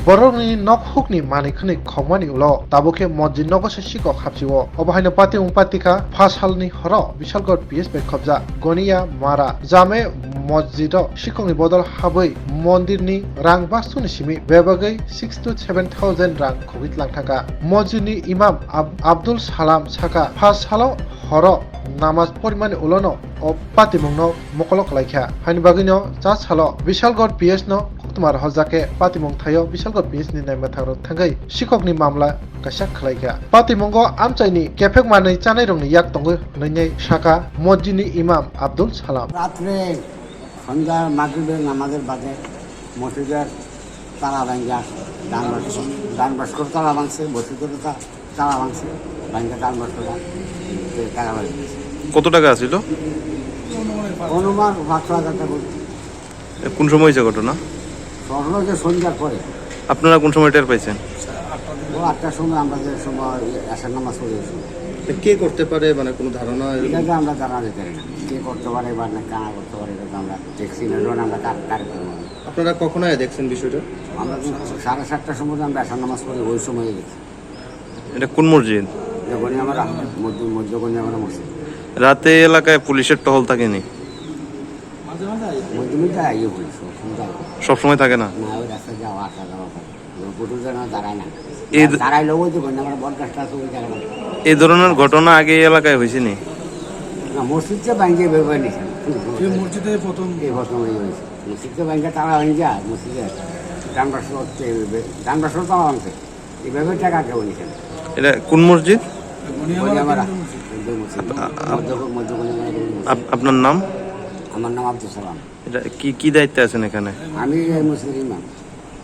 borokni nok hukni manikhni khongmani ulo taboke mojid nogose sikok hapsiwo obahaino pati umpatika phasalni horo Bishalgarh PSB khobja goniya mara jame mosjido sikokni bodol habai mondirni rang bastuni simi bebagai 6 to 7,000 rang khobit langthaka mosjidni imam Abdul Salam saka phasalo horo namaz porimani ulono o patimungno mokolok laikha hani bagino cha salo Bishalgarh PS no তোমার হজাকে পাতিমং thio Bishalgarh PS ni naima thangro thangai sikokni mamla kasak khlaika patimongo amchaini kefek manai chanai rongni yak tongo nainai saka mosjidni imam Abdul Salam রাত্রে সন্ধ্যা মাগরিবের নামাজের বাদে মসজিদের তালা ভাঙ্গা ডান বাস করে তালা ভাঙছে মসজিদের তালা ভাঙছে ভাঙ্গা ডান বাস করে টাকা ভাঙছে। কত টাকা ছিল? অনুমান 5,000 টাকা বলছে। কোন সময় হয়েছে ঘটনা? স্বর্ণ যে সন্ধ্যার পরে আপনারা কোন সময় টের পাইছেন? ও 8টার সময় আমরা যে সময় আসার নামাজ পড়ে কে করতে পারে মানে কোনো ধারণা? এটাকে আমরা জানা যেতে পারি না কে করতে পারে বা না কানা করতে পারে এটা আমরা দেখছি না ধরুন আমরা কার আপনারা কখন দেখছেন বিষয়টা? আমরা 7:30টার সময় আমরা আসার নামাজ পড়ি ওই সময় গেছি। এটা কোন মসজিদ? যখনই আমরা মধ্যগণি আমরা মসজিদ রাতে এলাকায় পুলিশের টহল থাকেনি? মধ্যমিটা ইয়ে বলি সবসময় থাকে না? না ওই রাস্তা যাওয়া আসা যাওয়া পুটুল যেন দাঁড়ায় না এই দাঁড়াইলেও ওই যে আমরা বরগাছটা আছে ওই জায়গায় এই ধরনের ঘটনা আগে এই এলাকায় হয়েছে নি? না মসজিদটা ব্যাংকে ব্যবহার নিয়েছেন মসজিদে প্রথম এই প্রথম এই হয়েছে মসজিদটা ব্যাংকে তারা হয়ে যায় মসজিদে ডানবাসর তারা ভাঙছে এইভাবে টাকা কেউ নিয়েছেন। এটা কোন মসজিদ? আমরা আপনার নাম? আমার নাম আব্দুল সালাম। এটা কি দায়িত্বে আছেন এখানে? আমি মুসলিম ইমাম।